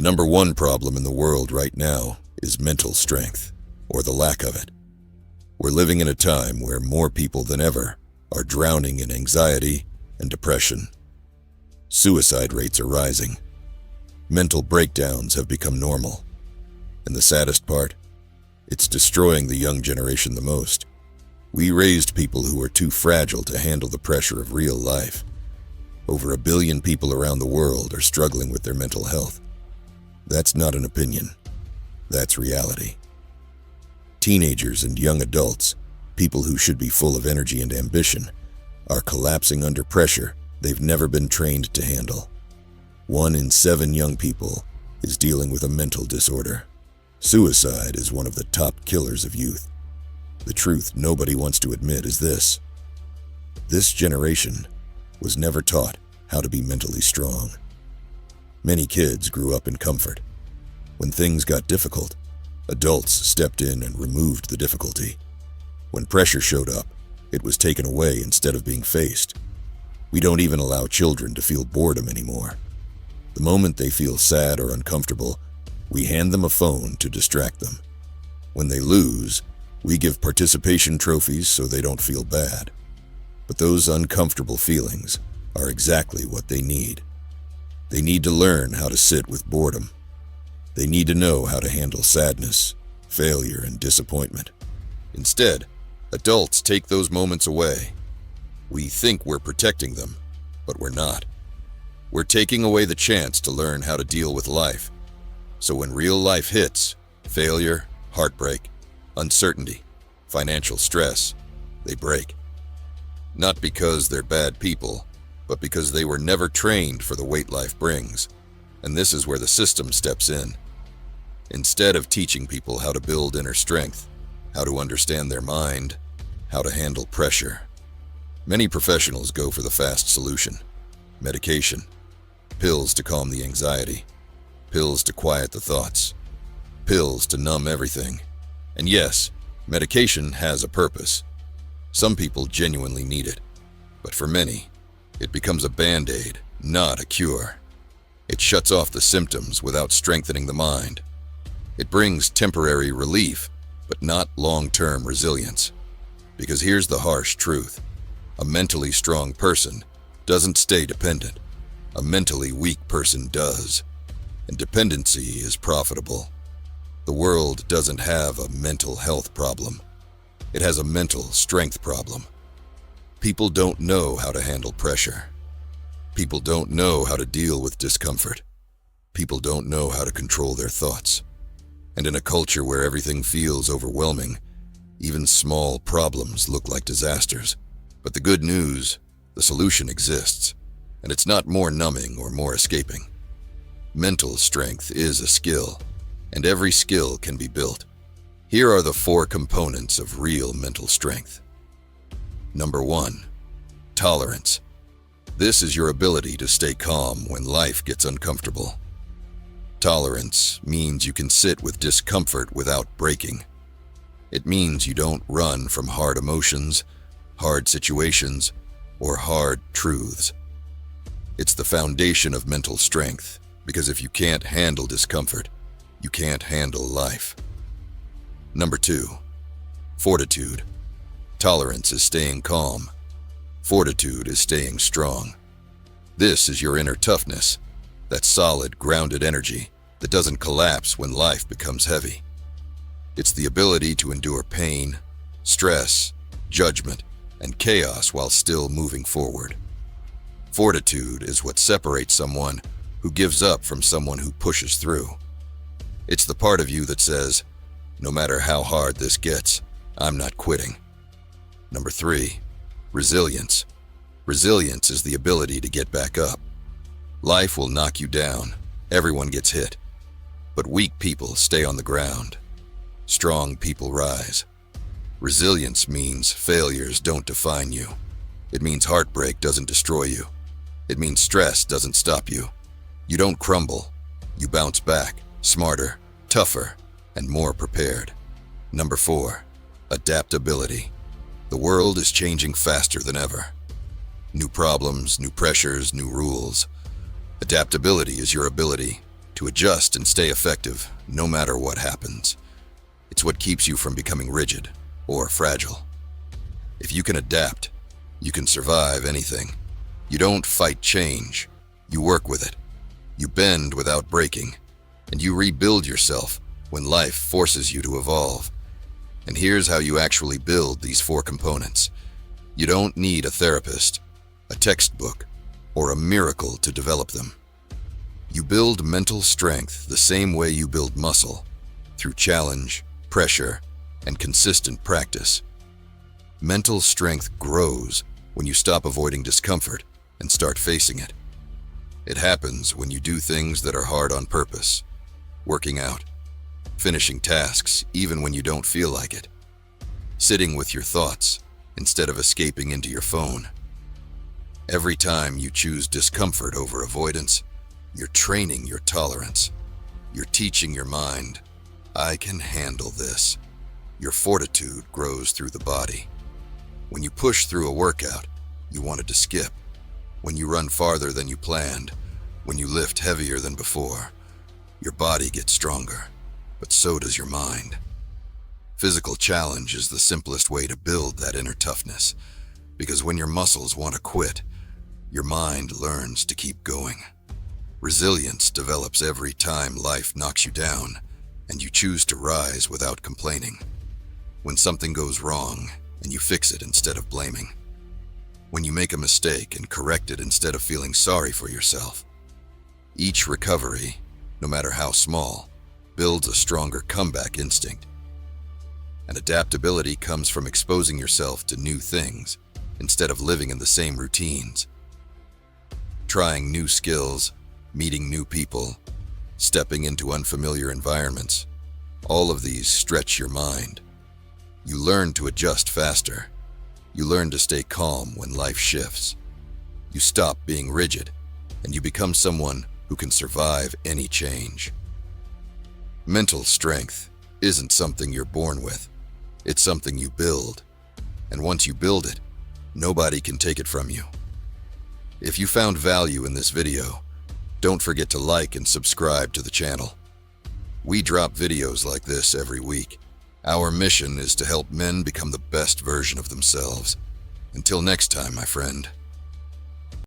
The number one problem in the world right now is mental strength, or the lack of it. We're living in a time where more people than ever are drowning in anxiety and depression. Suicide rates are rising. Mental breakdowns have become normal. And the saddest part, it's destroying the young generation the most. We raised people who are too fragile to handle the pressure of real life. Over 1 billion people around the world are struggling with their mental health. That's not an opinion. That's reality. Teenagers and young adults, people who should be full of energy and ambition, are collapsing under pressure they've never been trained to handle. 1 in 7 young people is dealing with a mental disorder. Suicide is one of the top killers of youth. The truth nobody wants to admit is this. This generation was never taught how to be mentally strong. Many kids grew up in comfort. When things got difficult, adults stepped in and removed the difficulty. When pressure showed up, it was taken away instead of being faced. We don't even allow children to feel boredom anymore. The moment they feel sad or uncomfortable, we hand them a phone to distract them. When they lose, we give participation trophies so they don't feel bad. But those uncomfortable feelings are exactly what they need. They need to learn how to sit with boredom. They need to know how to handle sadness, failure, and disappointment. Instead, adults take those moments away. We think we're protecting them, but we're not. We're taking away the chance to learn how to deal with life. So when real life hits, failure, heartbreak, uncertainty, financial stress, they break. Not because they're bad people, but because they were never trained for the weight life brings. And this is where the system steps in. Instead of teaching people how to build inner strength, how to understand their mind, how to handle pressure, many professionals go for the fast solution: medication, pills to calm the anxiety, pills to quiet the thoughts, pills to numb everything. And yes, medication has a purpose. Some people genuinely need it, but for many, it becomes a band-aid, not a cure. It shuts off the symptoms without strengthening the mind. It brings temporary relief, but not long-term resilience. Because here's the harsh truth: a mentally strong person doesn't stay dependent. A mentally weak person does. And dependency is profitable. The world doesn't have a mental health problem. It has a mental strength problem. People don't know how to handle pressure. People don't know how to deal with discomfort. People don't know how to control their thoughts. And in a culture where everything feels overwhelming, even small problems look like disasters. But the good news, the solution exists. And it's not more numbing or more escaping. Mental strength is a skill, and every skill can be built. Here are the 4 components of real mental strength. Number 1, tolerance. This is your ability to stay calm when life gets uncomfortable. Tolerance means you can sit with discomfort without breaking. It means you don't run from hard emotions, hard situations, or hard truths. It's the foundation of mental strength, because if you can't handle discomfort, you can't handle life. Number 2, fortitude. Tolerance is staying calm. Fortitude is staying strong. This is your inner toughness, that solid, grounded energy that doesn't collapse when life becomes heavy. It's the ability to endure pain, stress, judgment, and chaos while still moving forward. Fortitude is what separates someone who gives up from someone who pushes through. It's the part of you that says, no matter how hard this gets, I'm not quitting. Number 3, resilience. Resilience is the ability to get back up. Life will knock you down. Everyone gets hit. But weak people stay on the ground. Strong people rise. Resilience means failures don't define you. It means heartbreak doesn't destroy you. It means stress doesn't stop you. You don't crumble. You bounce back, smarter, tougher, and more prepared. Number 4, adaptability. The world is changing faster than ever. New problems, new pressures, new rules. Adaptability is your ability to adjust and stay effective no matter what happens. It's what keeps you from becoming rigid or fragile. If you can adapt, you can survive anything. You don't fight change, you work with it. You bend without breaking, and you rebuild yourself when life forces you to evolve. And here's how you actually build these 4 components. You don't need a therapist, a textbook, or a miracle to develop them. You build mental strength the same way you build muscle, through challenge, pressure, and consistent practice. Mental strength grows when you stop avoiding discomfort and start facing it. It happens when you do things that are hard on purpose, working out, finishing tasks even when you don't feel like it, sitting with your thoughts instead of escaping into your phone. Every time you choose discomfort over avoidance, you're training your tolerance. You're teaching your mind, I can handle this. Your fortitude grows through the body. When you push through a workout you wanted to skip, when you run farther than you planned, when you lift heavier than before, your body gets stronger, but so does your mind. Physical challenge is the simplest way to build that inner toughness, because when your muscles want to quit, your mind learns to keep going. Resilience develops every time life knocks you down, and you choose to rise without complaining. When something goes wrong, and you fix it instead of blaming. When you make a mistake and correct it instead of feeling sorry for yourself. Each recovery, no matter how small, builds a stronger comeback instinct. And adaptability comes from exposing yourself to new things instead of living in the same routines. Trying new skills, meeting new people, stepping into unfamiliar environments, all of these stretch your mind. You learn to adjust faster. You learn to stay calm when life shifts. You stop being rigid, and you become someone who can survive any change. Mental strength isn't something you're born with. It's something you build. And once you build it, nobody can take it from you. If you found value in this video, don't forget to like and subscribe to the channel. We drop videos like this every week. Our mission is to help men become the best version of themselves. Until next time, my friend.